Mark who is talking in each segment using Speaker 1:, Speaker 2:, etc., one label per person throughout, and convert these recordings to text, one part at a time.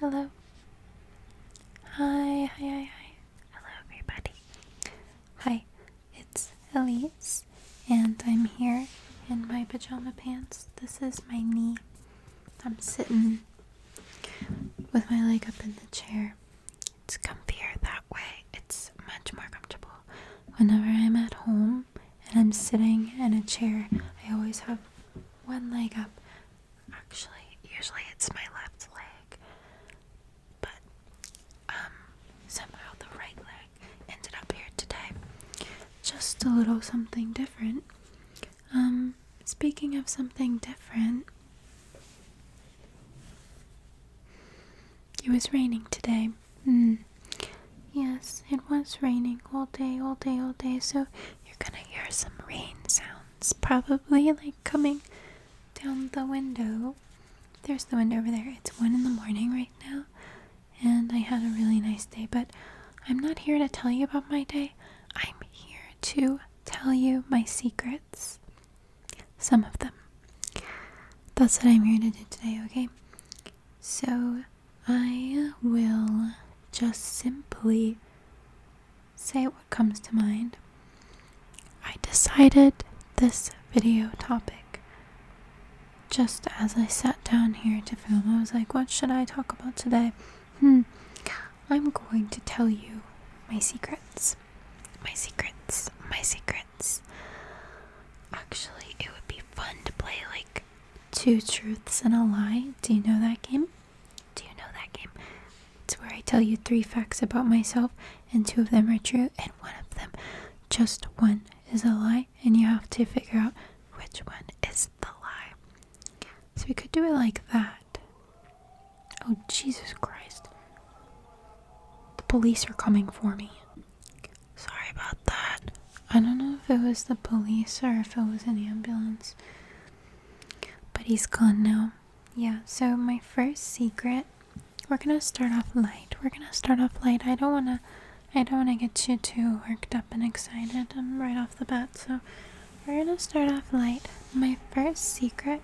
Speaker 1: Hello. Hi. Hello, everybody. Hi, it's Elise, and I'm here in my pajama pants. This is my knee. I'm sitting with my leg up in the chair. It's comfier that way. It's much more comfortable. Whenever I'm at home and I'm sitting in a chair, I always have one leg up. Actually, usually it's my left leg, but somehow the right leg ended up here today. Just a little something different. Speaking of something different, it was raining today. Yes, it was raining all day, so you're gonna hear some rain sounds, probably like coming down the window. There's the window over there. It's 1 a.m. right now, and I had a really nice day, but I'm not here to tell you about my day. I'm here to tell you my secrets. Some of them. That's what I'm here to do today, okay? So, I will just simply say what comes to mind. I decided this video topic just as I sat down here to film. I was like, what should I talk about today? I'm going to tell you my secrets. Actually, it would be fun to play like 2 truths and a lie. Do you know that game? It's where I tell you 3 facts about myself, and 2 of them are true, and 1 of them, just 1, is a lie, and you have to figure out which one is the lie. So we could do it like that. Oh, Jesus Christ. The police are coming for me. Sorry about that. I don't know if it was the police or if it was an ambulance. But he's gone now. Yeah, so my first secret, we're gonna start off light. I don't wanna get you too worked up and excited right off the bat, so we're gonna start off light. My first secret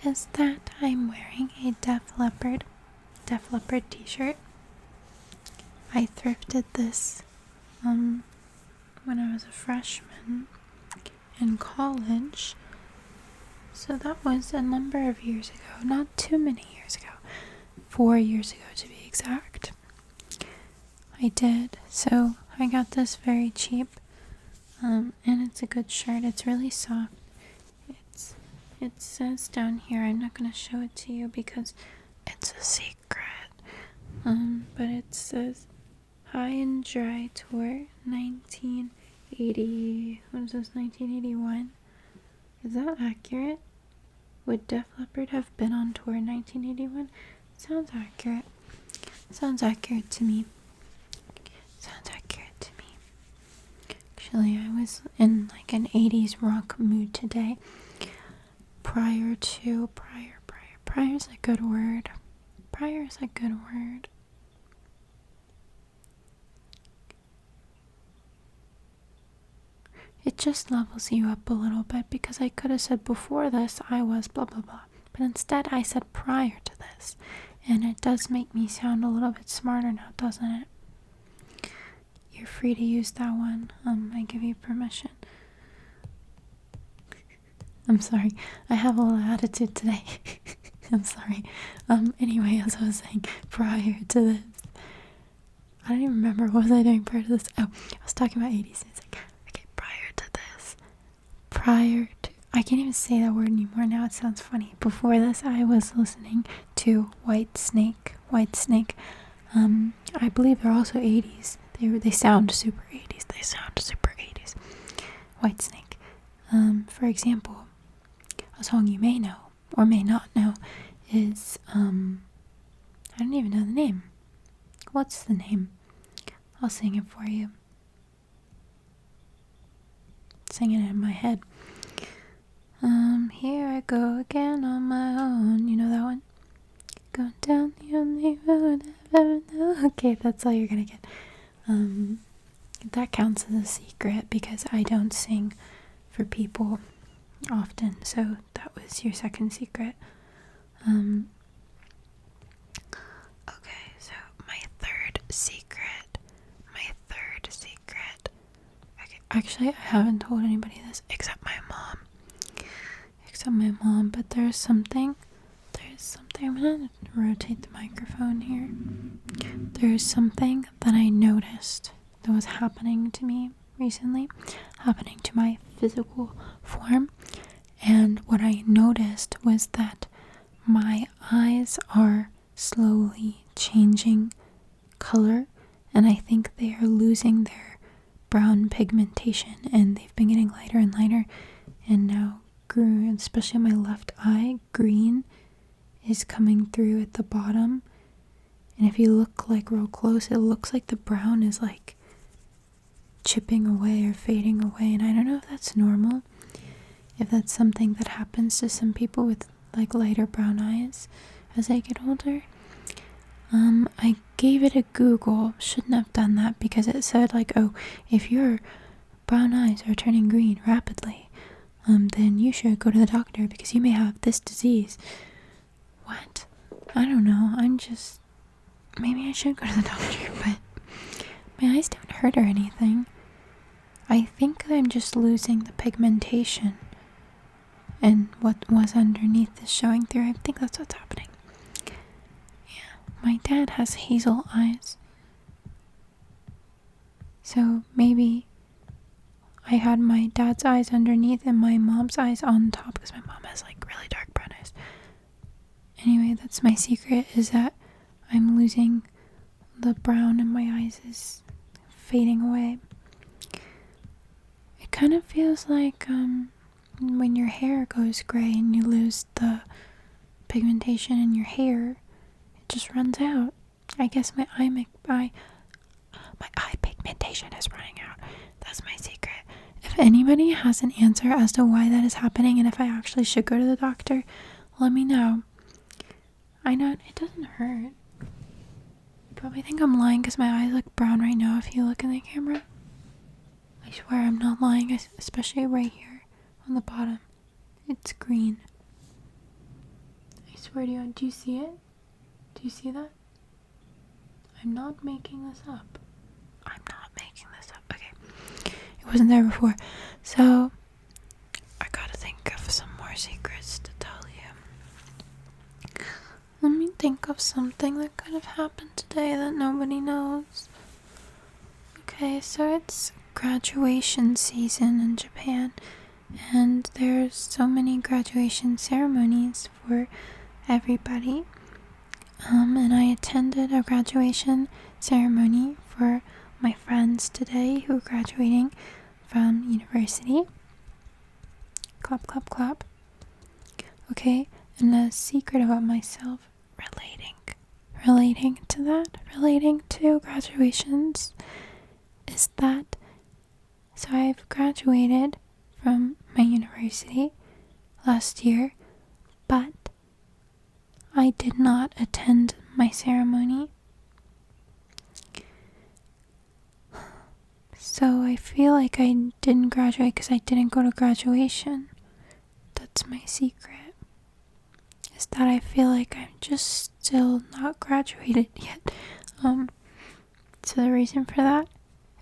Speaker 1: is that I'm wearing a Def Leppard t-shirt. I thrifted this when I was a freshman in college. So that was a number of years ago, not too many years ago. 4 years ago to be exact. I did. So I got this very cheap. And it's a good shirt. It's really soft. It says down here, I'm not gonna show it to you because it's a secret. But it says High and Dry Tour 1980. What is this, 1981? Is that accurate? Would Def Leppard have been on tour in 1981? Sounds accurate. Sounds accurate to me. Actually, I was in like an 80s rock mood today. Prior is a good word. It just levels you up a little bit, because I could have said before this I was blah blah blah, but instead I said prior to this, and it does make me sound a little bit smarter now, doesn't it? You're free to use that one. I give you permission. I'm sorry, I have a little attitude today. I'm sorry. Anyway, as I was saying, prior to this, I don't even remember, what was I doing prior to this? Oh, I was talking about 80s. It's like, okay, I can't even say that word anymore now, it sounds funny. Before this, I was listening to Whitesnake. I believe they're also 80s. They sound super 80s. Whitesnake. For example, a song you may know or may not know is I don't even know the name. What's the name? I'll sing it for you. Singing it in my head. Here I go again on my own. You know that one? Going down the only road I've ever known. Okay, that's all you're gonna get. That counts as a secret because I don't sing for people often, so that was your second secret. secret. Okay, actually, I haven't told anybody this except my mom. But there's something. I'm gonna rotate the microphone here. There's something that I noticed that was happening to me recently, happening to my physical form. And what I noticed was that my eyes are slowly changing color, and I think they are losing their brown pigmentation, and they've been getting lighter and lighter, and now green, especially my left eye, green is coming through at the bottom. And if you look like real close, it looks like the brown is like chipping away or fading away, and I don't know if that's normal, if that's something that happens to some people with like lighter brown eyes as they get older. I gave it a Google. Shouldn't have done that because it said like, oh, if your brown eyes are turning green rapidly, then you should go to the doctor because you may have this disease. What? I don't know. Maybe I should go to the doctor, but my eyes don't hurt or anything. I think I'm just losing the pigmentation, and what was underneath is showing through. I think that's what's happening. Yeah, my dad has hazel eyes, so maybe I had my dad's eyes underneath and my mom's eyes on top, because my mom has like really dark brown eyes. Anyway, that's my secret, is that I'm losing the brown in my eyes, is fading away. It kind of feels like when your hair goes gray and you lose the pigmentation in your hair, it just runs out. I guess my eye pigmentation is running out. That's my secret. If anybody has an answer as to why that is happening and if I actually should go to the doctor, let me know. I know it doesn't hurt. You probably think I'm lying because my eyes look brown right now if you look in the camera. I swear I'm not lying, especially right here on the bottom. It's green. I swear to you. Do you see it? Do you see that? I'm not making this up. Okay. It wasn't there before. So, I gotta think of some more secrets to tell you. Let me think of something that could have happened today that nobody knows. Okay, so it's graduation season in Japan, and there's so many graduation ceremonies for everybody. And I attended a graduation ceremony for my friends today who are graduating from university. Clap, clap, clap. Okay, and a secret about myself relating to graduations is that, so I've graduated from my university last year, but I did not attend my ceremony. So I feel like I didn't graduate because I didn't go to graduation. That's my secret. Is that I feel like I'm just still not graduated yet. So the reason for that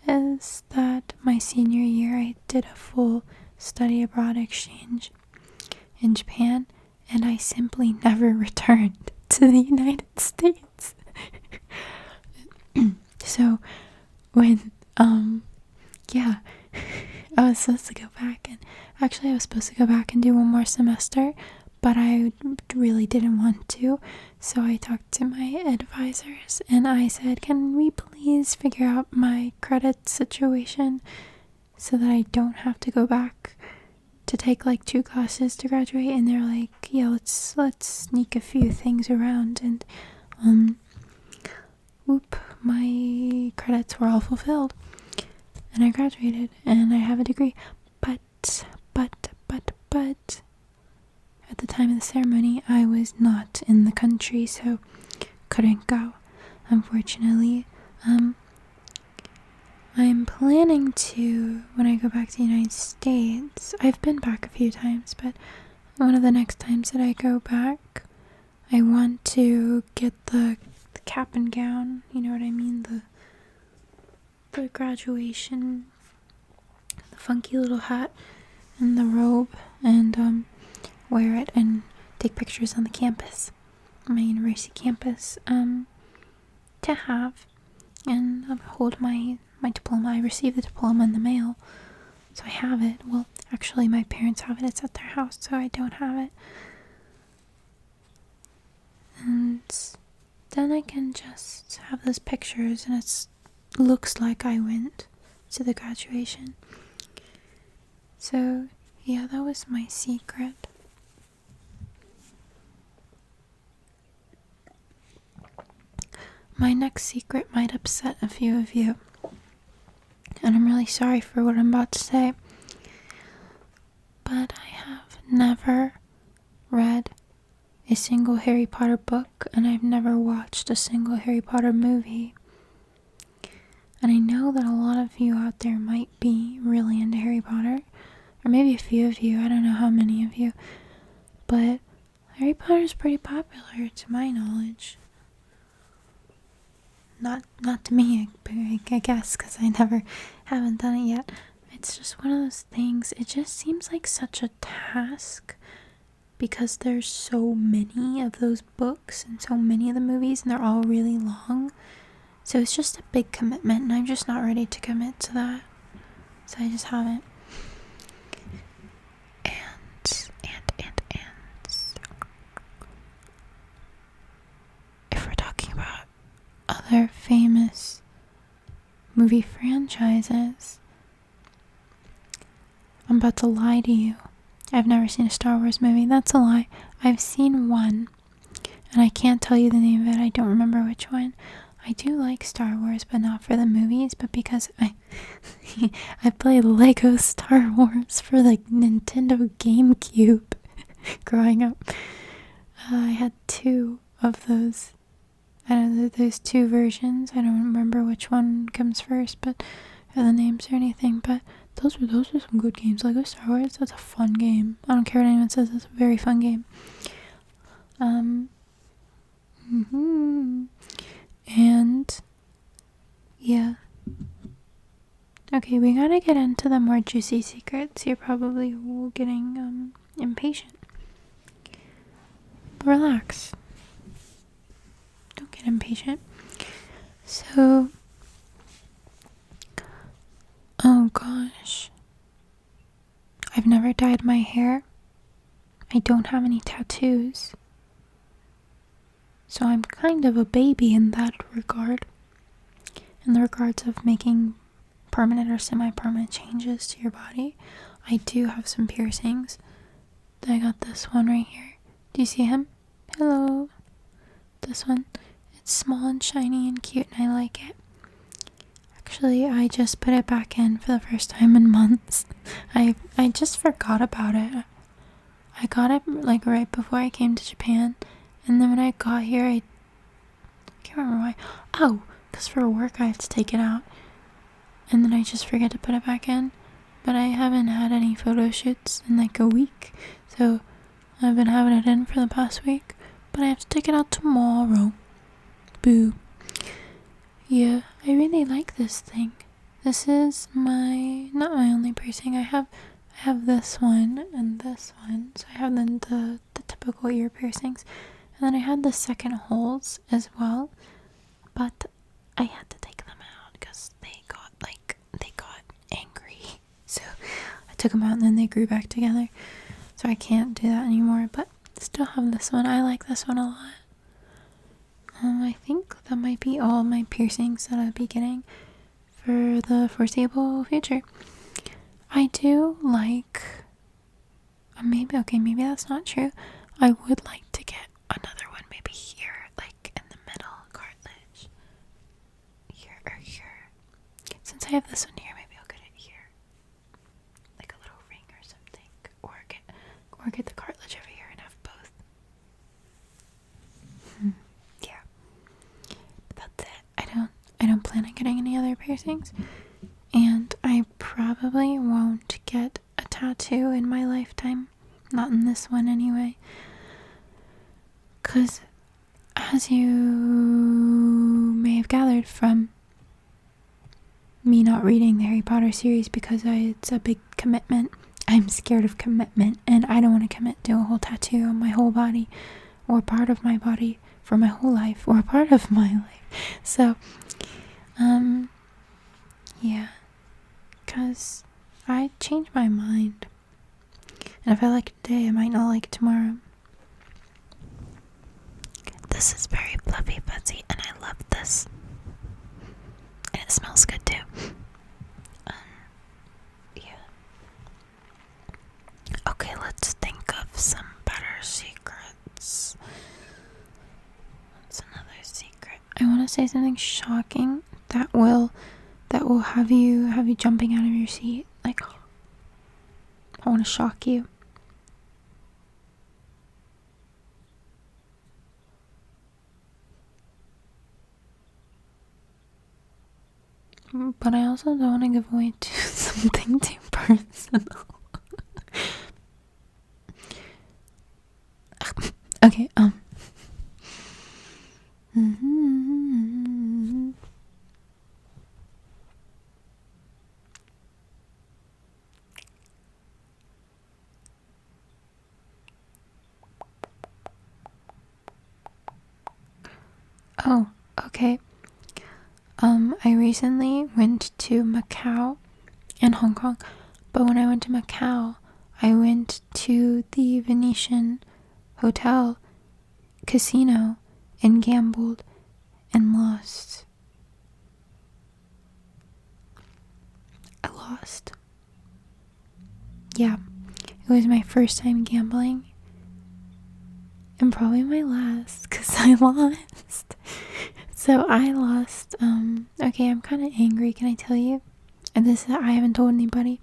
Speaker 1: is that my senior year I did a full study abroad exchange in Japan, and I simply never returned to the United States. So when I was supposed to go back, and actually I was supposed to go back and do one more semester, but I really didn't want to, so I talked to my advisors and I said, can we please figure out my credit situation so that I don't have to go back to take like 2 classes to graduate? And they're like, yeah, let's sneak a few things around, and my credits were all fulfilled and I graduated and I have a degree, but at the time of the ceremony I was not in the country, so couldn't go, unfortunately. I'm planning to, when I go back to the United States, I've been back a few times, but one of the next times that I go back, I want to get the the cap and gown, you know what I mean, the graduation, the funky little hat and the robe, and wear it and take pictures on the campus, my university campus, to have and hold my diploma. I received the diploma in the mail, so I have it. Well, actually my parents have it. It's at their house, so I don't have it. And then I can just have those pictures, and it looks like I went to the graduation. So yeah, that was my secret. My next secret might upset a few of you, and I'm really sorry for what I'm about to say, but I have never read a single Harry Potter book, and I've never watched a single Harry Potter movie. And I know that a lot of you out there might be really into Harry Potter, or maybe a few of you, I don't know how many of you, but Harry Potter is pretty popular to my knowledge. Not to me, I guess, because I haven't done it yet. It's just one of those things. It just seems like such a task because there's so many of those books and so many of the movies, and they're all really long. So it's just a big commitment, and I'm just not ready to commit to that. So I just haven't. And if we're talking about other famous movie franchises, I'm about to lie to you. I've never seen a Star Wars movie. That's a lie. I've seen one, and I can't tell you the name of it. I don't remember which one. I do like Star Wars, but not for the movies, but because I played Lego Star Wars for the Nintendo GameCube growing up. I had 2 of those. I don't know, there's 2 versions. I don't remember which one comes first, but or the names or anything, but those are some good games. Lego Star Wars, that's a fun game. I don't care what anyone says, it's a very fun game. And yeah. Okay, we gotta get into the more juicy secrets. You're probably getting impatient. Relax. Don't get impatient. So, oh gosh, I've never dyed my hair. I don't have any tattoos. So I'm kind of a baby in that regard. In the regards of making permanent or semi-permanent changes to your body. I do have some piercings. I got this one right here. Do you see him? Hello. This one. It's small and shiny and cute, and I like it. Actually, I just put it back in for the first time in months. I just forgot about it. I got it like right before I came to Japan, and then when I got here, I can't remember why. Oh, because for work I have to take it out, and then I just forget to put it back in. But I haven't had any photo shoots in like a week, so I've been having it in for the past week, but I have to take it out tomorrow. Boo. Yeah, I really like this thing. This is not my only piercing. I have this one and this one. So I have the typical ear piercings. And then I had the second holes as well. But I had to take them out because they got angry. So I took them out and then they grew back together. So I can't do that anymore. But still have this one. I like this one a lot. I think that might be all my piercings that I'll be getting for the foreseeable future. I do like, maybe that's not true. I would like to get another one maybe here, like in the middle cartilage. Here or here. Since I have this one here, maybe I'll get it here. Like a little ring or something. Or get the cartilage over here and have both. I don't plan on getting any other piercings, and I probably won't get a tattoo in my lifetime, not in this one anyway, because as you started from me not reading the Harry Potter series because it's a big commitment. I'm scared of commitment, and I don't want to commit to a whole tattoo on my whole body, or part of my body for my whole life, or a part of my life. So, yeah, because I change my mind, and if I like it today, I might not like it tomorrow. This is very fluffy fuzzy, and I love this, and it smells good too. Okay, let's think of some better secrets. What's another secret? I want to say something shocking that will have you jumping out of your seat. Like, I want to shock you. But I also don't want to give away something too personal. Okay, Oh, okay. I recently went to Macau and Hong Kong, but when I went to Macau, I went to the Venetian Hotel casino and gambled and lost. I lost. Yeah, it was my first time gambling, and probably my last, because I lost. So I lost. Okay, I'm kind of angry, can I tell you? And I haven't told anybody.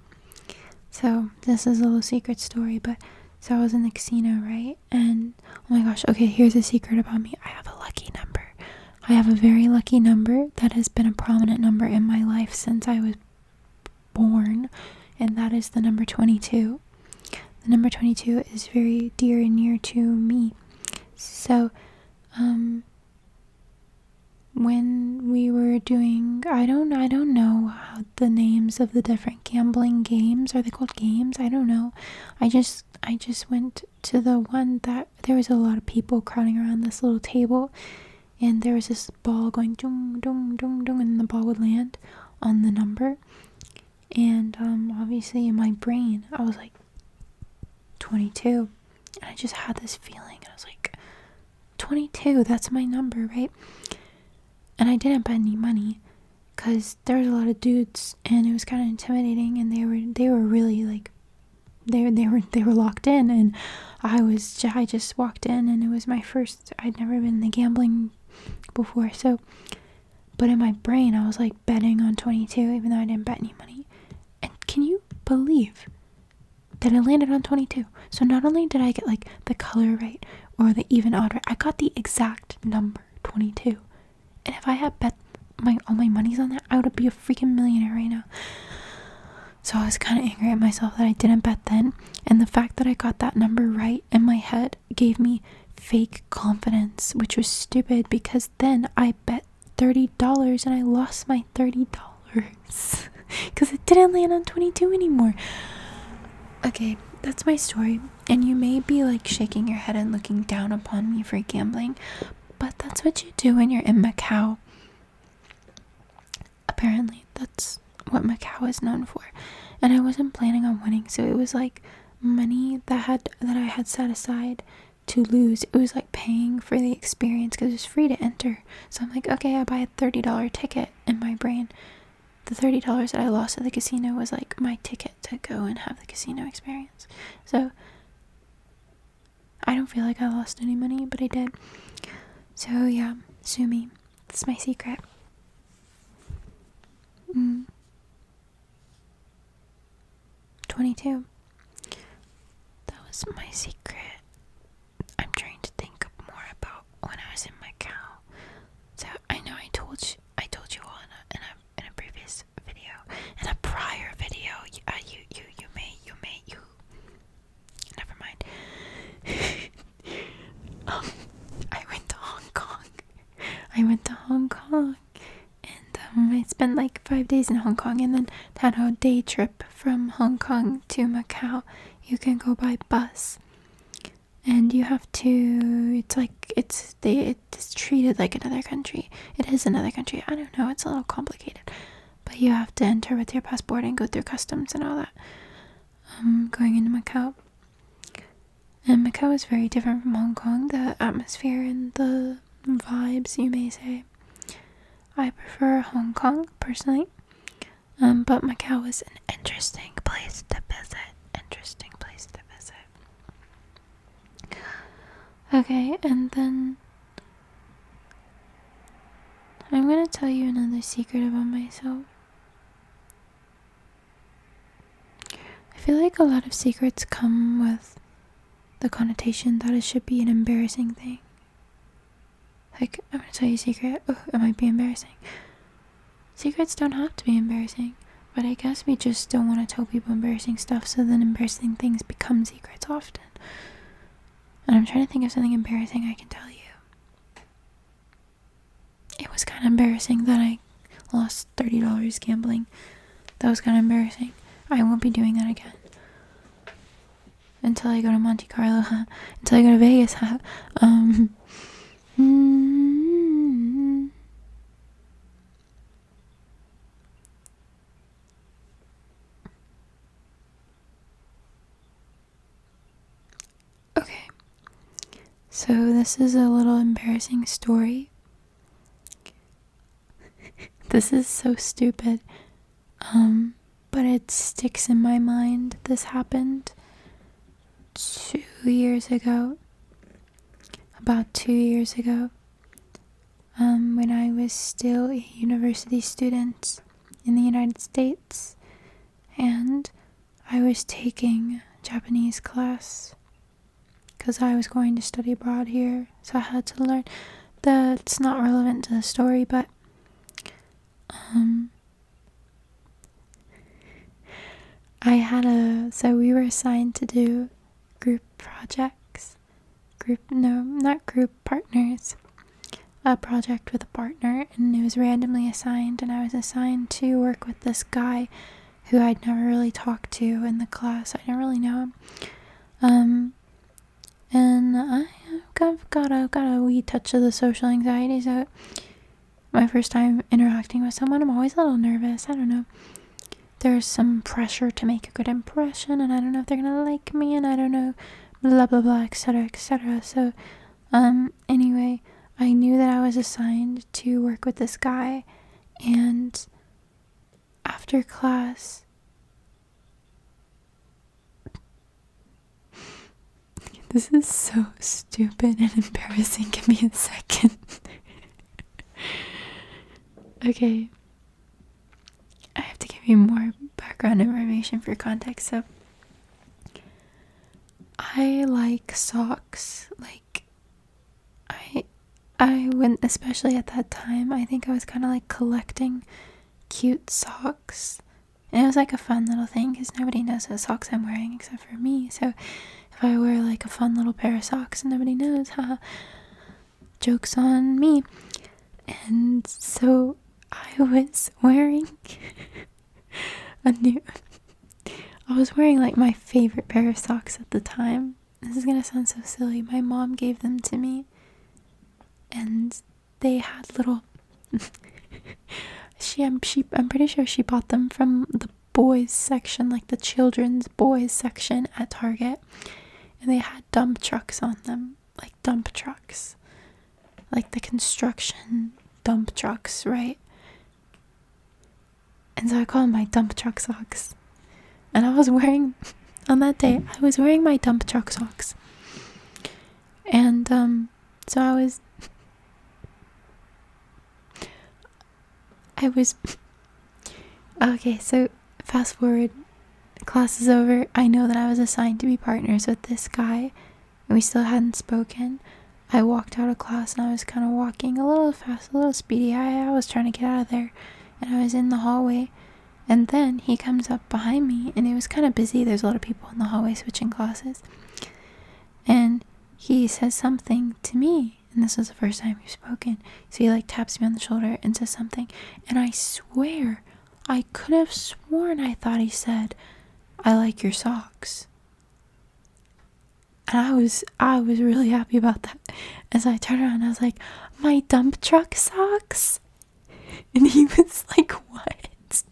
Speaker 1: So this is a little secret story, but so I was in the casino, right? And oh my gosh, okay, here's a secret about me. I have a lucky number. I have a very lucky number that has been a prominent number in my life since I was born, and that is the number 22. The number 22 is very dear and near to me. So, when we were doing, I don't know how the names of the different gambling games, are they called games? I don't know. I just went to the one that there was a lot of people crowding around this little table, and there was this ball going dung dung dung dung, and the ball would land on the number. And obviously in my brain I was like 22, and I just had this feeling, and I was like, 22, that's my number, right? And I didn't bet any money because there was a lot of dudes, and it was kind of intimidating, and they were really like, they were locked in, and I just walked in, and it was my first, I'd never been in the gambling before, so, but in my brain I was like betting on 22 even though I didn't bet any money. And can you believe that I landed on 22? So not only did I get like the color right or the even odd right, I got the exact number 22. And if I had bet all my money's on that, I would be a freaking millionaire right now. So I was kind of angry at myself that I didn't bet then, and the fact that I got that number right in my head gave me fake confidence, which was stupid because then I bet $30 and I lost my $30 because it didn't land on 22 anymore. Okay, that's my story, and you may be like shaking your head and looking down upon me for gambling, but that's what you do when you're in Macau. Apparently, that's what Macau is known for. And I wasn't planning on winning, so it was like money that I had set aside to lose. It was like paying for the experience because it was free to enter. So I'm like, okay, I buy a $30 ticket in my brain. The $30 that I lost at the casino was like my ticket to go and have the casino experience. So I don't feel like I lost any money, but I did. So yeah, sue me. That's my secret. 22. That was my secret. I'm trying to think more about when I was in Macau. So I know I told you all in a previous video, in a prior video. You never mind. I went to Hong Kong. I spent like 5 days in Hong Kong, and then had a day trip from Hong Kong to Macau. You can go by bus, and you have to, it's treated like another country. It is another country. I don't know, it's a little complicated, but you have to enter with your passport and go through customs and all that. Going into Macau. And Macau is very different from Hong Kong, the atmosphere and the vibes, you may say. I prefer Hong Kong, personally. But Macau is an interesting place to visit. Okay, and then I'm gonna tell you another secret about myself. I feel like a lot of secrets come with the connotation that it should be an embarrassing thing. Like, I'm gonna tell you a secret. Oh, it might be embarrassing. Secrets don't have to be embarrassing, but I guess we just don't want to tell people embarrassing stuff, so then embarrassing things become secrets often. And I'm trying to think of something embarrassing I can tell you. It was kind of embarrassing that I lost $30 gambling. That was kind of embarrassing. I won't be doing that again. Until I go to Monte Carlo, until I go to Vegas, Okay. So this is a little embarrassing story. This is so stupid. But it sticks in my mind. This happened 2 years ago. About 2 years ago. When I was still a university student in the United States. And I was taking Japanese class. Because I was going to study abroad here. So I had to learn. That's not relevant to the story, but so we were assigned to do group projects. Partners. A project with a partner, and it was randomly assigned, and I was assigned to work with this guy who I'd never really talked to in the class. I didn't really know him. And I've got a wee touch of the social anxiety, so my first time interacting with someone, I'm always a little nervous. I don't know. There's some pressure to make a good impression, and I don't know if they're gonna like me, and I don't know, blah blah blah, etc, etc. So, anyway, I knew that I was assigned to work with this guy, and after class, this is so stupid and embarrassing. Give me a second. Okay. I have to give you more background information for context. So, I like socks. Like, I went, especially at that time, I think I was kind of like collecting cute socks. And it was like a fun little thing because nobody knows what socks I'm wearing except for me. So, if I wear like a fun little pair of socks and nobody knows, haha, joke's on me. And so I was wearing I was wearing like my favorite pair of socks at the time. This is gonna sound so silly. My mom gave them to me, and they had little I'm pretty sure she bought them from the boys section, like the children's boys section at Target, and they had dump trucks on them, like dump trucks, like the construction dump trucks, right? And so I call them my dump truck socks. And I was wearing, on that day, I was wearing my dump truck socks. And so okay, so fast forward, class is over. I know that I was assigned to be partners with this guy, and we still hadn't spoken. I walked out of class, and I was kind of walking a little fast, a little speedy. I was trying to get out of there, and I was in the hallway, and then he comes up behind me, and it was kind of busy. There's a lot of people in the hallway switching classes, and he says something to me, and this is the first time we've spoken. So he like taps me on the shoulder and says something, and I swear I could have sworn I thought he said, "I like your socks." And I was really happy about that. And so I turned around and I was like, "My dump truck socks?" And he was like, "What?"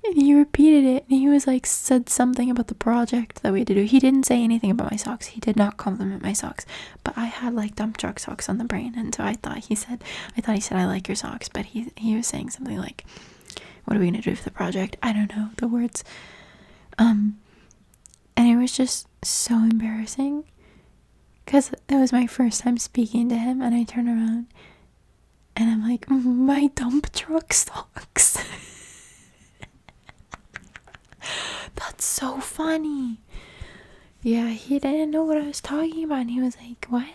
Speaker 1: And he repeated it, and he was like, said something about the project that we had to do. He didn't say anything about my socks. He did not compliment my socks, but I had like dump truck socks on the brain, and so I thought he said, "I like your socks," but he was saying something like, "What are we gonna do for the project?" I don't know the words. And it was just so embarrassing because it was my first time speaking to him, and I turn around and I'm like, "My dump truck socks." That's so funny. Yeah, he didn't know what I was talking about, and he was like, "What?"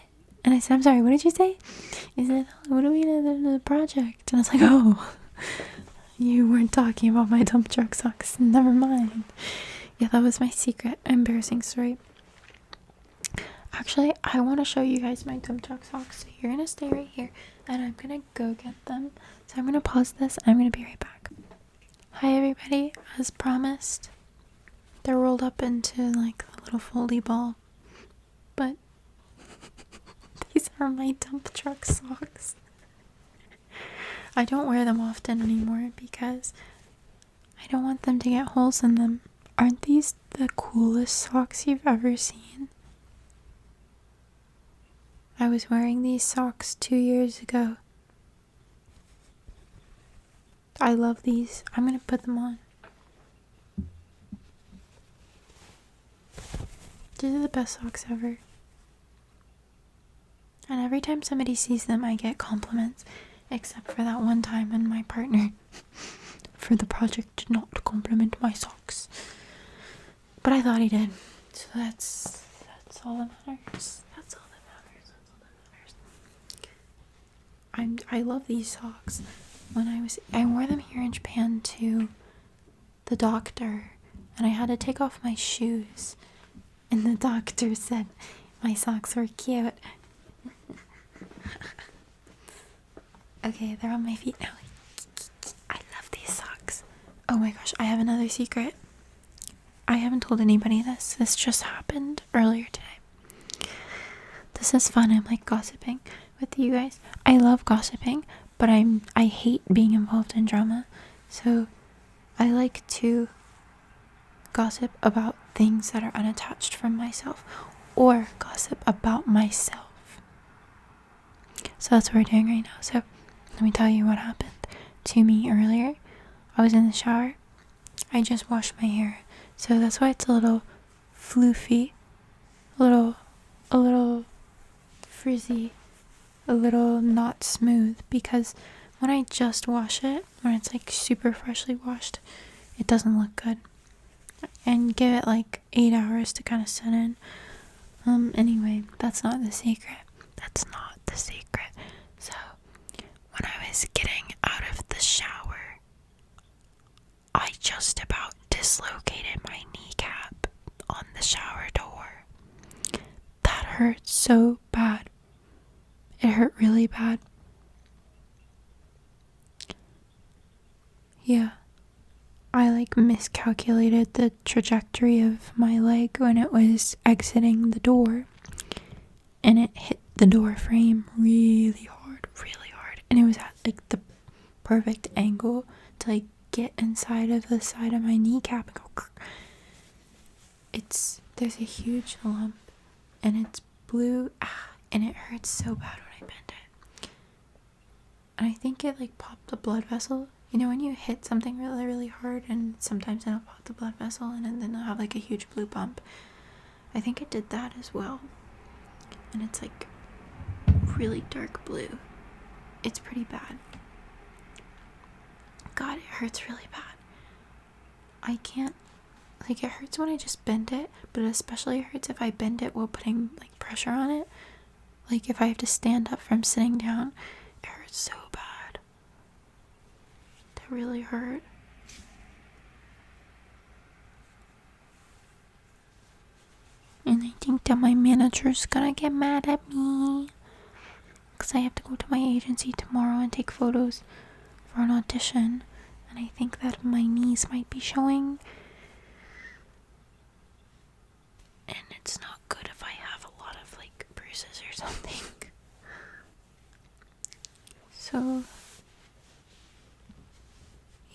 Speaker 1: And I said, "I'm sorry, what did you say?" He said, "What are we gonna do the project?" And I was like, "Oh, you weren't talking about my dump truck socks. Never mind." Yeah, that was my secret embarrassing story. Actually, I want to show you guys my dump truck socks, so you're gonna stay right here, and I'm gonna go get them. So I'm gonna pause this, and I'm gonna be right back. Hi everybody, as promised, they're rolled up into like a little foldy ball, but these are my dump truck socks. I don't wear them often anymore because I don't want them to get holes in them. Aren't these the coolest socks you've ever seen? I was wearing these socks 2 years ago. I love these. I'm gonna put them on. These are the best socks ever. And every time somebody sees them, I get compliments. Except for that one time when my partner for the project did not compliment my socks. But I thought he did. So that's all that matters. That's all that matters. I love these socks. I wore them here in Japan to the doctor, and I had to take off my shoes, and the doctor said my socks were cute. Okay, they're on my feet now. I love these socks. Oh my gosh, I have another secret. I haven't told anybody this. This just happened earlier today. This is fun. I'm like gossiping with you guys. I love gossiping, but I hate being involved in drama. So I like to gossip about things that are unattached from myself, or gossip about myself. So that's what we're doing right now. So let me tell you what happened to me earlier. I was in the shower. I just washed my hair, so that's why it's a little floofy, a little frizzy, a little not smooth, because when I just wash it, when it's like super freshly washed, it doesn't look good. And give it like 8 hours to kind of set in. Anyway, that's not the secret. So when I was getting out of the shower, I just about dislocated my kneecap on the shower door. That hurt so bad. It hurt really bad. Yeah. I like miscalculated the trajectory of my leg when it was exiting the door, and it hit the door frame really hard. And it was at like the perfect angle to like get inside of the side of my kneecap and go. There's a huge lump, and it's blue, and it hurts so bad when I bend it. And I think it like popped the blood vessel. You know when you hit something really, really hard, and sometimes it'll pop the blood vessel, and then it'll have like a huge blue bump. I think it did that as well. And it's like really dark blue. It's pretty bad. God, it hurts really bad. I can't, like, it hurts when I just bend it, but it especially hurts if I bend it while putting like pressure on it. Like if I have to stand up from sitting down, it hurts so bad. It really hurt. And I think that my manager's gonna get mad at me. because I have to go to my agency tomorrow and take photos for an audition, and I think that my knees might be showing, and it's not good if I have a lot of like bruises or something. So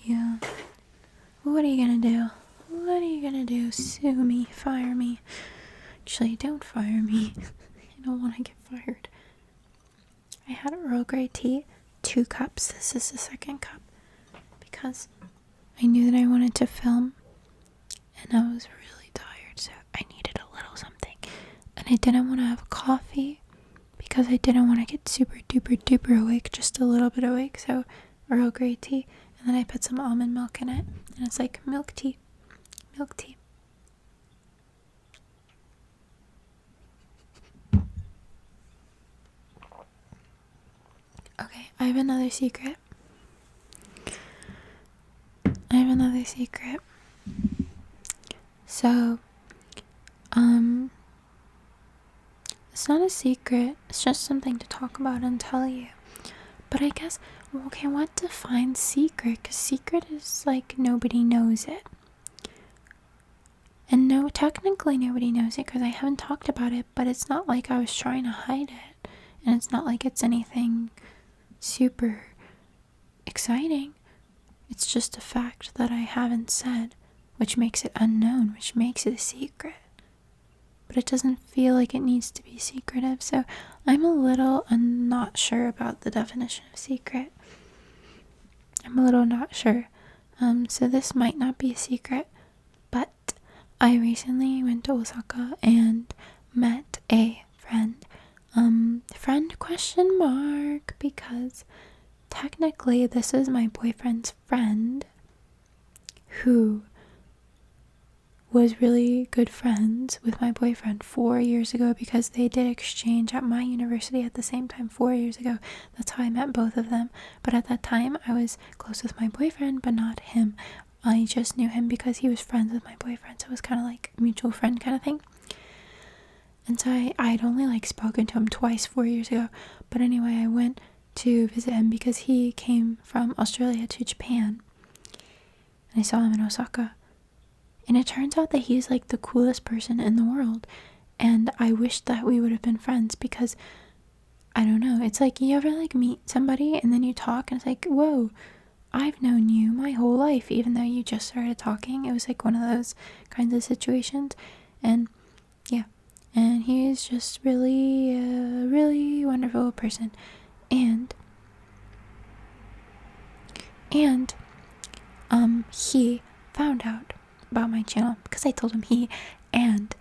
Speaker 1: yeah, what are you gonna do? What are you gonna do? Sue me? Fire me? Actually, don't fire me. I don't want to get fired. I had Earl Grey tea, 2 cups. This is the second cup because I knew that I wanted to film and I was really tired, so I needed a little something. And I didn't want to have coffee because I didn't want to get super duper duper awake, just a little bit awake. So Earl Grey tea, and then I put some almond milk in it, and it's like milk tea. Milk tea. Okay, I have another secret. So, it's not a secret. It's just something to talk about and tell you. But I guess, okay, what defines secret? Because secret is like nobody knows it. And no, technically nobody knows it because I haven't talked about it, but it's not like I was trying to hide it. And it's not like it's anything super exciting. It's just a fact that I haven't said, which makes it unknown, which makes it a secret. But it doesn't feel like it needs to be secretive, so I'm a little not sure about the definition of secret. I'm a little not sure. So this might not be a secret, but I recently went to Osaka and met a friend. Friend question mark, because technically this is my boyfriend's friend who was really good friends with my boyfriend 4 years ago because they did exchange at my university at the same time 4 years ago. That's how I met both of them. But at that time I was close with my boyfriend but not him. I just knew him because he was friends with my boyfriend, so it was kind of like a mutual friend kind of thing. And so I'd only like spoken to him twice 4 years ago. But anyway, I went to visit him because he came from Australia to Japan. And I saw him in Osaka. And it turns out that he's like the coolest person in the world. And I wish that we would have been friends because, I don't know, it's like you ever like meet somebody and then you talk and it's like, whoa, I've known you my whole life, even though you just started talking. It was like one of those kinds of situations. And yeah, and he's just really, really wonderful person. And he found out about my channel because I told him and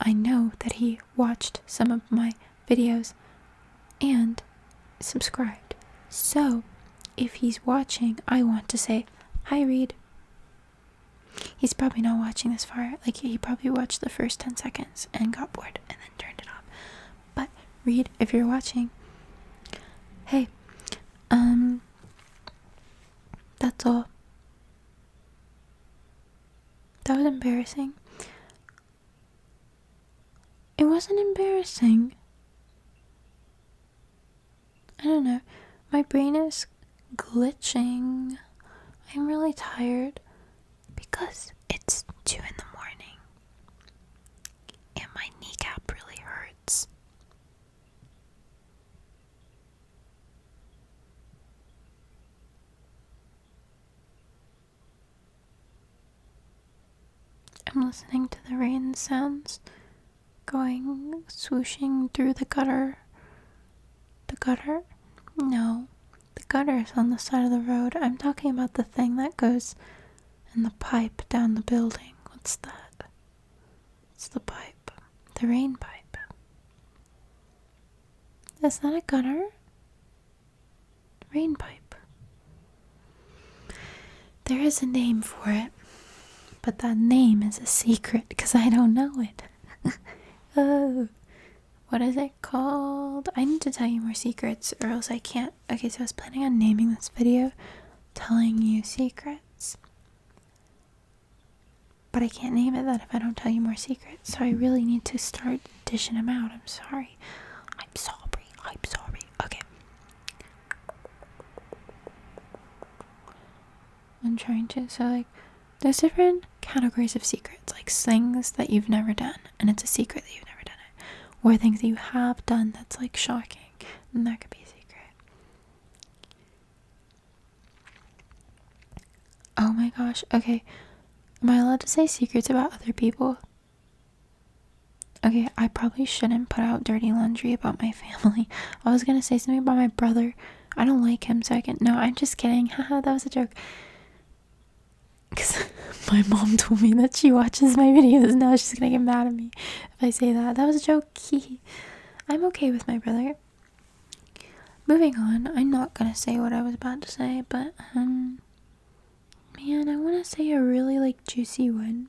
Speaker 1: I know that he watched some of my videos and subscribed. So if he's watching, I want to say hi, Reed. He's probably not watching this far. Like, he probably watched the first 10 seconds and got bored and then turned it off. But Reed, if you're watching, hey, that's all. That was embarrassing. It wasn't embarrassing. I don't know. My brain is glitching. I'm really tired because it's 2 in the morning and my kneecap really hurts. I'm listening to the rain sounds going swooshing through the gutter. The gutter? No, the gutter is on the side of the road. I'm talking about the thing that goes in the pipe down the building. What's that? It's the pipe. The rain pipe. Is that a gutter? Rain pipe. There is a name for it, but that name is a secret because I don't know it. Oh, what is it called? I need to tell you more secrets or else I can't. Okay, so I was planning on naming this video telling you secrets, but I can't name it that if I don't tell you more secrets, so I really need to start dishing them out. I'm sorry. I'm trying to. So, like, there's different categories of secrets, like things that you've never done, and it's a secret that you've never done it, or things that you have done that's like shocking, and that could be a secret. Oh my gosh. Okay, am I allowed to say secrets about other people? Okay, I probably shouldn't put out dirty laundry about my family. I was gonna say something about my brother. I don't like him, so I can. No, I'm just kidding. Haha, that was a joke. Because my mom told me that she watches my videos. Now she's gonna get mad at me if I say that. That was a joke. I'm okay with my brother. Moving on. I'm not gonna say what I was about to say, but man, I want to say a really like juicy one.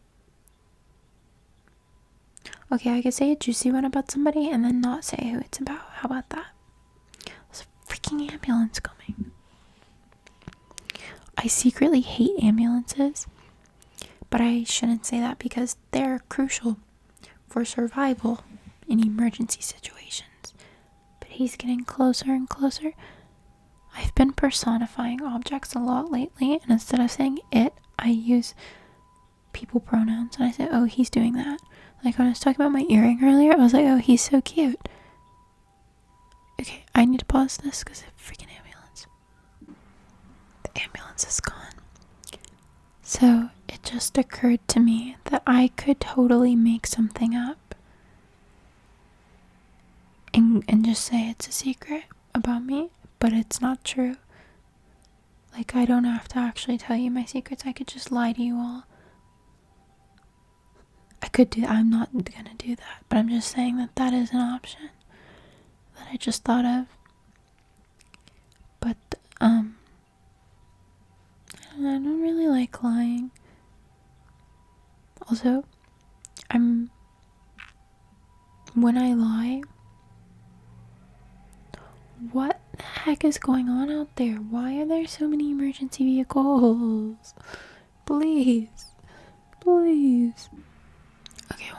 Speaker 1: Okay, I could say a juicy one about somebody and then not say who it's about. How about that? There's a freaking ambulance coming. I secretly hate ambulances, but I shouldn't say that because they're crucial for survival in emergency situations. But he's getting closer and closer. I've been personifying objects a lot lately, and instead of saying it, I use people pronouns, and I say, oh, he's doing that. Like when I was talking about my earring earlier, I was like, oh, he's so cute. Okay, I need to pause this because of freaking ambulance. The ambulance is gone. So it just occurred to me that I could totally make something up and just say it's a secret about me, but it's not true. Like, I don't have to actually tell you my secrets. I could just lie to you all. I could do that. I'm not gonna do that, but I'm just saying that that is an option that I just thought of. But I don't really like lying. Also, when I lie, what the heck is going on out there? Why are there so many emergency vehicles? Please. Okay,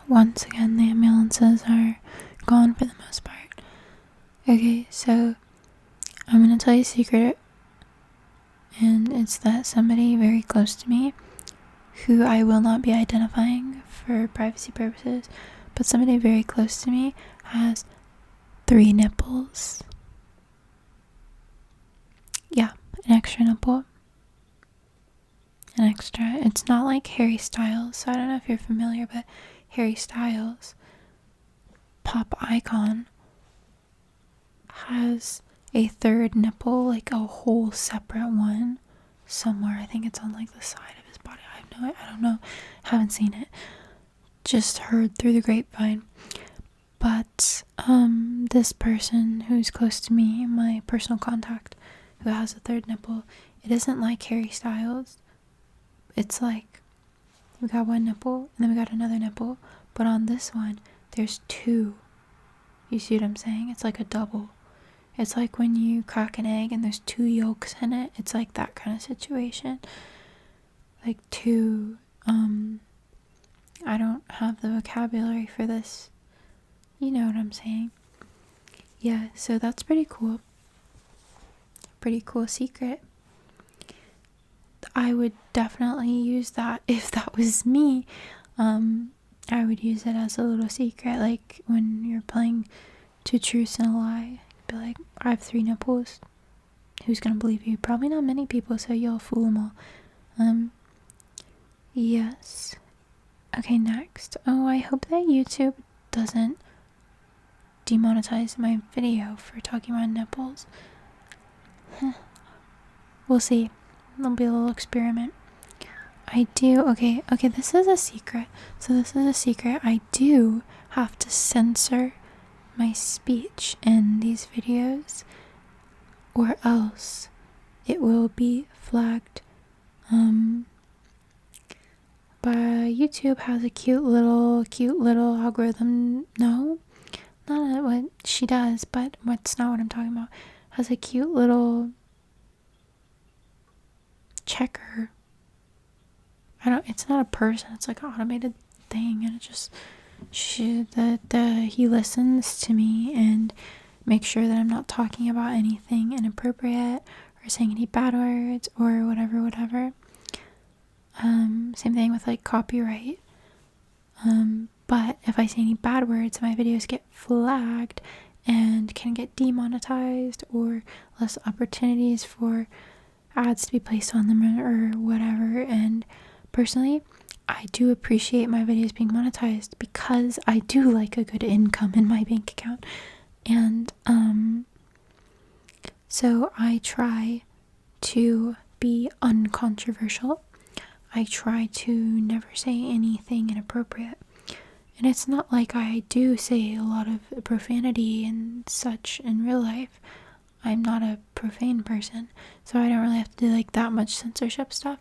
Speaker 1: once again, the ambulances are gone for the most part. Okay, so I'm gonna tell you a secret, and it's that somebody very close to me, who I will not be identifying for privacy purposes, but somebody very close to me has 3 nipples. Yeah, an extra nipple. It's not like Harry Styles, so I don't know if you're familiar, but Harry Styles, pop icon, has a 3rd nipple, like a whole separate one somewhere. I think it's on like the side of his body. I don't know, haven't seen it, just heard through the grapevine. But this person who's close to me, my personal contact, who has a 3rd nipple, it isn't like Harry Styles. It's like we got 1 nipple and then we got another nipple, but on this one there's 2. You see what I'm saying? It's like a double. It's like when you crack an egg and there's 2 yolks in it. It's like that kind of situation. Like 2, I don't have the vocabulary for this. You know what I'm saying? Yeah, so that's pretty cool. Pretty cool secret. I would definitely use that if that was me. I would use it as a little secret, like when you're playing 2 truths and a lie. Be like, I have 3 nipples. Who's gonna believe you? Probably not many people, so you'll fool them all. Yes. Okay, next. Oh, I hope that YouTube doesn't demonetize my video for talking about nipples. We'll see. It'll be a little experiment. Okay, this is a secret. So this is a secret. I do have to censor my speech in these videos, or else it will be flagged. But YouTube has a cute little algorithm. No, not what she does, but that's not what I'm talking about. Has a cute little checker. It's not a person, it's like an automated thing, and it just he listens to me and makes sure that I'm not talking about anything inappropriate or saying any bad words or whatever. Same thing with like copyright. But if I say any bad words, my videos get flagged and can get demonetized, or less opportunities for ads to be placed on them or whatever. And personally, I do appreciate my videos being monetized because I do like a good income in my bank account. And so I try to be uncontroversial. I try to never say anything inappropriate. And it's not like I do say a lot of profanity and such in real life. I'm not a profane person, so I don't really have to do like that much censorship stuff.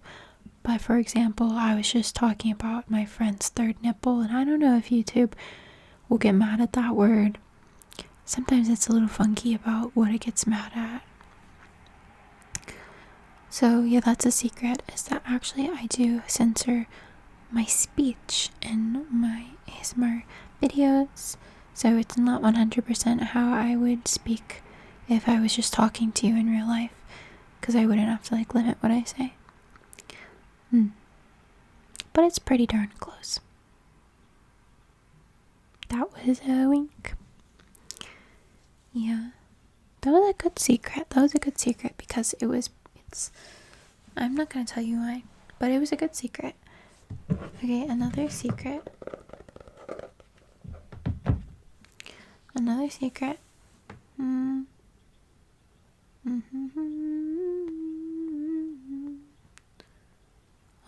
Speaker 1: But for example, I was just talking about my friend's third nipple, and I don't know if YouTube will get mad at that word. Sometimes it's a little funky about what it gets mad at. So yeah, that's a secret, is that actually I do censor my speech in my ASMR videos. So it's not 100% how I would speak if I was just talking to you in real life, because I wouldn't have to like limit what I say. But it's pretty darn close. That was a wink. Yeah. That was a good secret. Because I'm not gonna tell you why, but it was a good secret. Okay, another secret.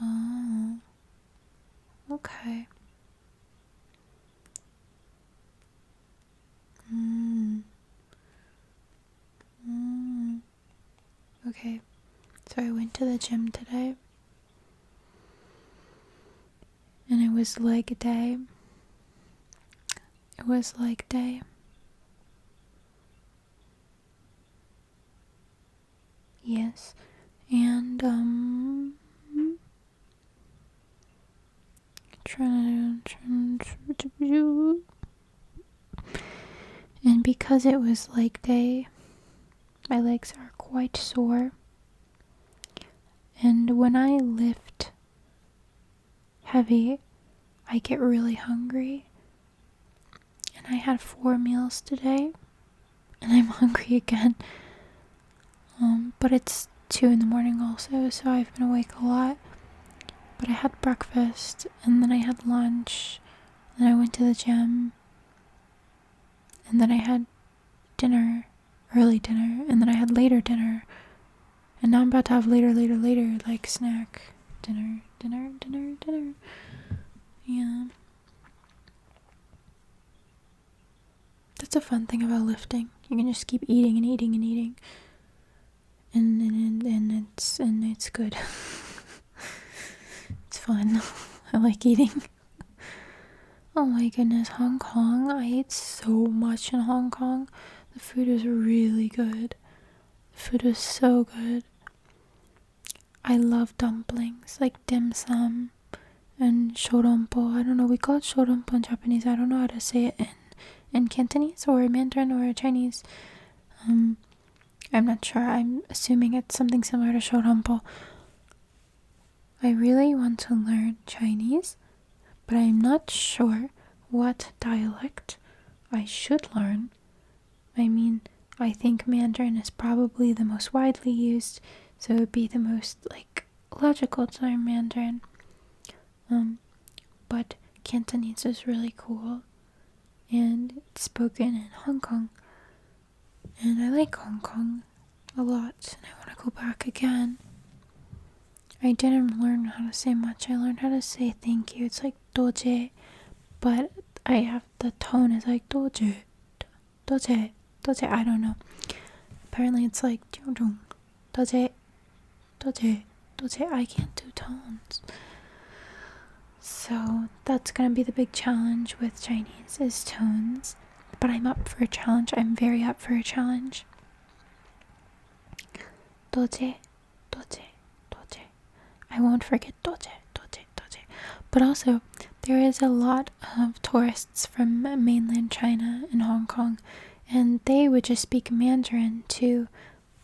Speaker 1: Oh, okay. Okay, so I went to the gym today, and it was leg day. Yes, and and because it was leg day, my legs are quite sore, and when I lift heavy, I get really hungry, and I had 4 meals today, and I'm hungry again. But it's 2 in the morning also, so I've been awake a lot. But I had breakfast, and then I had lunch, and I went to the gym, and then I had dinner, early dinner, and then I had later dinner, and now I'm about to have later, like snack, dinner. Yeah. That's a fun thing about lifting. You can just keep eating and eating and eating. And it's good. It's fun. I like eating. Oh my goodness, Hong Kong. I ate so much in Hong Kong. The food was really good. The food was so good. I love dumplings, like dim sum and shorompo. I don't know, we call it shorompo in Japanese. I don't know how to say it in Cantonese or Mandarin or Chinese. I'm not sure. I'm assuming it's something similar to shorompo. I really want to learn Chinese, but I'm not sure what dialect I should learn. I mean, I think Mandarin is probably the most widely used, so it would be the most, like, logical to learn Mandarin. But Cantonese is really cool, and it's spoken in Hong Kong. And I like Hong Kong a lot, and I want to go back again. I didn't learn how to say much. I learned how to say thank you. It's like doje, but I have the tone is like doje. I don't know. Apparently it's like doje. I can't do tones. So that's gonna be the big challenge with Chinese, is tones. But I'm up for a challenge. I'm very up for a challenge. Doje. I won't forget doje. But also, there is a lot of tourists from mainland China and Hong Kong, and they would just speak Mandarin to,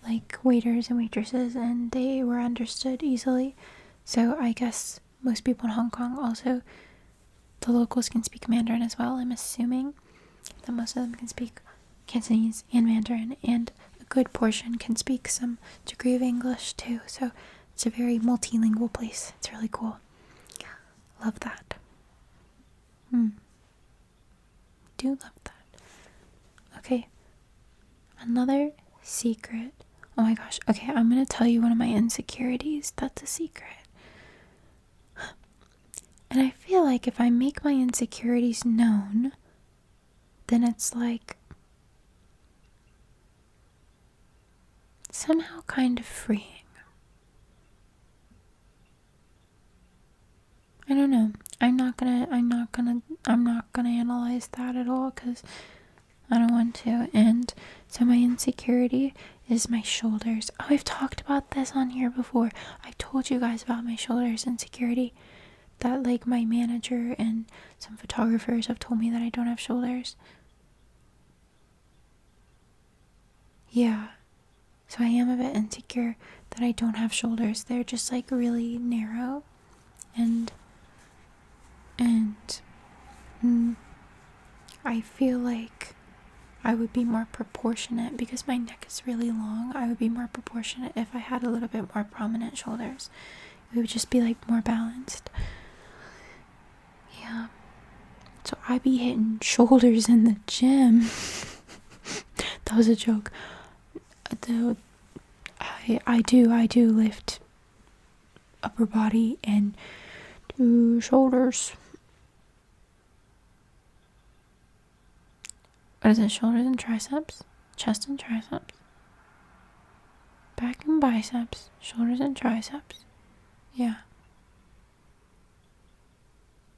Speaker 1: like waiters and waitresses, and they were understood easily. So I guess most people in Hong Kong also, the locals can speak Mandarin as well. I'm assuming that most of them can speak Cantonese and Mandarin, and a good portion can speak some degree of English too. So it's a very multilingual place. It's really cool. Love that. Do love that. Okay. Another secret. Oh my gosh. Okay, I'm gonna tell you one of my insecurities. That's a secret. And I feel like if I make my insecurities known, then it's like somehow kind of freeing. I don't know. I'm not gonna analyze that at all because I don't want to. And so my insecurity is my shoulders. Oh, I've talked about this on here before. I've told you guys about my shoulders insecurity. That like my manager and some photographers have told me that I don't have shoulders. Yeah. So I am a bit insecure that I don't have shoulders. They're just like really narrow. And I feel like I would be more proportionate because my neck is really long. I would be more proportionate if I had a little bit more prominent shoulders. It would just be like more balanced. Yeah. So I be hitting shoulders in the gym. That was a joke. Though I do lift upper body and do shoulders. What is it? Shoulders and triceps? Chest and triceps? Back and biceps? Shoulders and triceps? Yeah.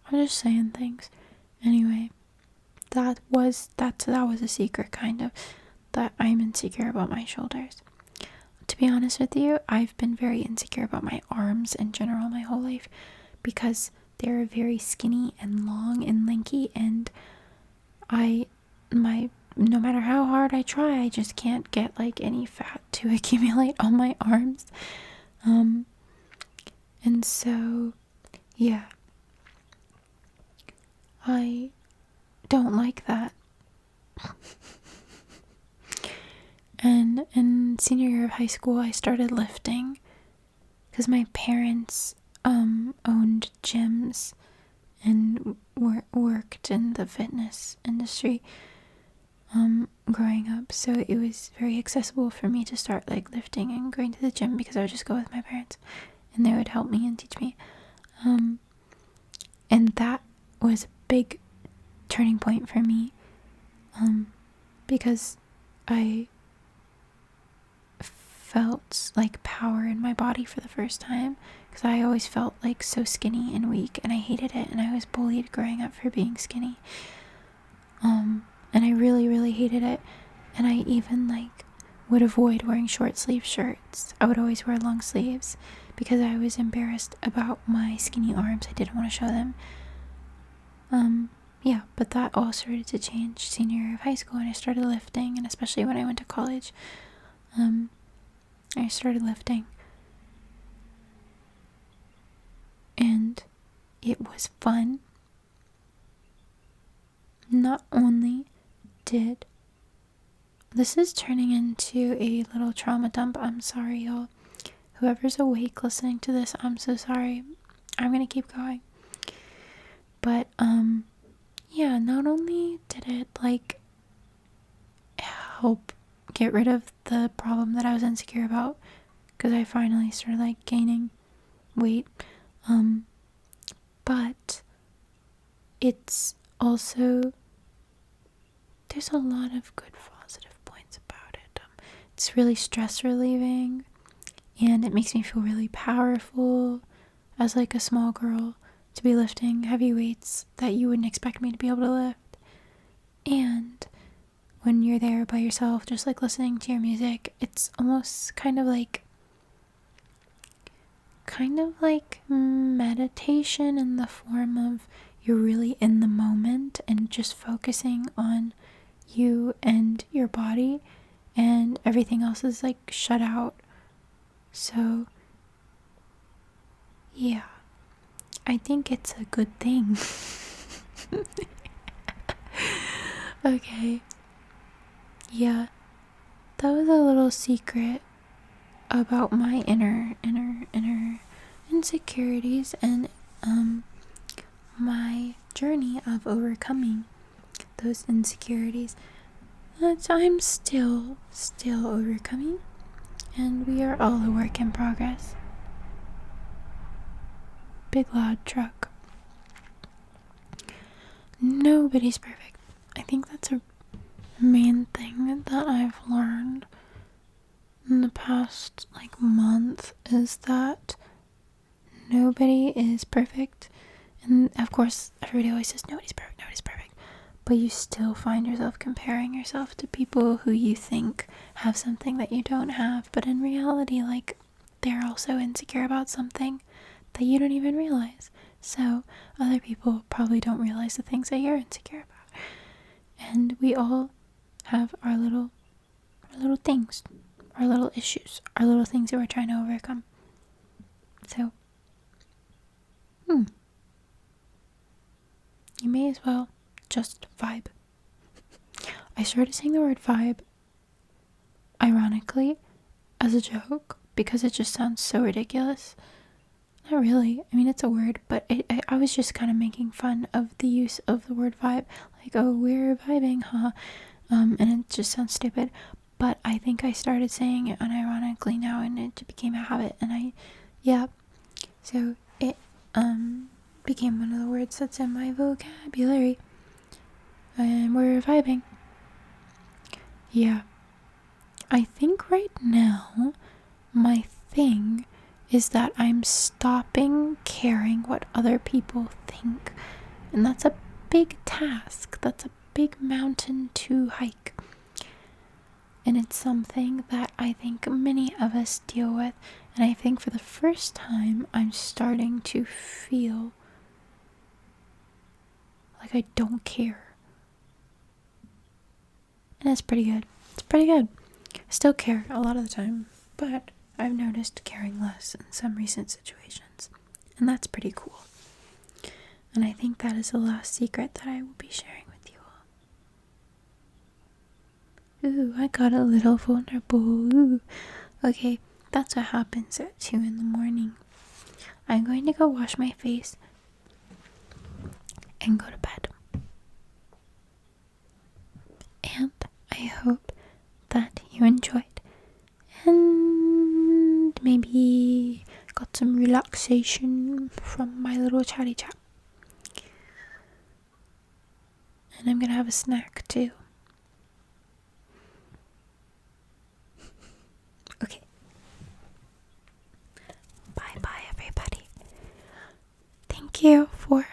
Speaker 1: I'm just saying things. Anyway, that was a secret, kind of, that I'm insecure about my shoulders. To be honest with you, I've been very insecure about my arms in general my whole life because they're very skinny and long and lanky, and no matter how hard I try, I just can't get like any fat to accumulate on my arms. And so yeah, I don't like that. And in senior year of high school, I started lifting because my parents owned gyms and worked in the fitness industry growing up. So it was very accessible for me to start like lifting and going to the gym because I would just go with my parents and they would help me and teach me. And that was a big turning point for me because I felt like power in my body for the first time, because I always felt like so skinny and weak and I hated it, and I was bullied growing up for being skinny, and I really hated it. And I even like would avoid wearing short sleeve shirts. I would always wear long sleeves because I was embarrassed about my skinny arms. I didn't want to show them. Yeah, but that all started to change senior year of high school, and I started lifting, and especially when I went to college, I started lifting, and it was fun. Not only did this is turning into a little trauma dump. I'm sorry, y'all. Whoever's awake listening to this, I'm so sorry. I'm gonna keep going. But yeah, not only did it like help get rid of the problem that I was insecure about, because I finally started like gaining weight, but it's also, there's a lot of good positive points about it. It's really stress relieving, and it makes me feel really powerful as like a small girl to be lifting heavy weights that you wouldn't expect me to be able to lift. And when you're there by yourself, just like listening to your music, it's almost kind of like meditation, in the form of you're really in the moment and just focusing on you and your body, and everything else is like shut out. So yeah, I think it's a good thing. Okay, yeah, that was a little secret about my inner insecurities and my journey of overcoming those insecurities that I'm still overcoming, and we are all a work in progress. Big loud truck. Nobody's perfect. I think that's a main thing that I've learned in the past like month, is that nobody is perfect. And of course everybody always says nobody's perfect, but you still find yourself comparing yourself to people who you think have something that you don't have, but in reality, like, they're also insecure about something that you don't even realize. So other people probably don't realize the things that you're insecure about, and we all have our little things, our little issues, our little things that we're trying to overcome. So you may as well just vibe. I started saying the word vibe ironically as a joke because it just sounds so ridiculous. Not really. I mean, it's a word, but I was just kind of making fun of the use of the word vibe. Like, oh, we're vibing, huh? And it just sounds stupid. But I think I started saying it unironically now, and it became a habit. And so it became one of the words that's in my vocabulary. And we're vibing. Yeah. I think right now my thing is that I'm stopping caring what other people think. And that's a big task. That's a big mountain to hike. And it's something that I think many of us deal with. And I think for the first time, I'm starting to feel like I don't care. And it's pretty good. It's pretty good. I still care a lot of the time, but I've noticed caring less in some recent situations. And that's pretty cool. And I think that is the last secret that I will be sharing with you all. Ooh, I got a little vulnerable. Ooh. Okay, that's what happens at 2 a.m. I'm going to go wash my face and go to bed. And I hope that you enjoyed and maybe got some relaxation from my little chatty chat. And I'm gonna have a snack too. Okay. Bye everybody. Thank you for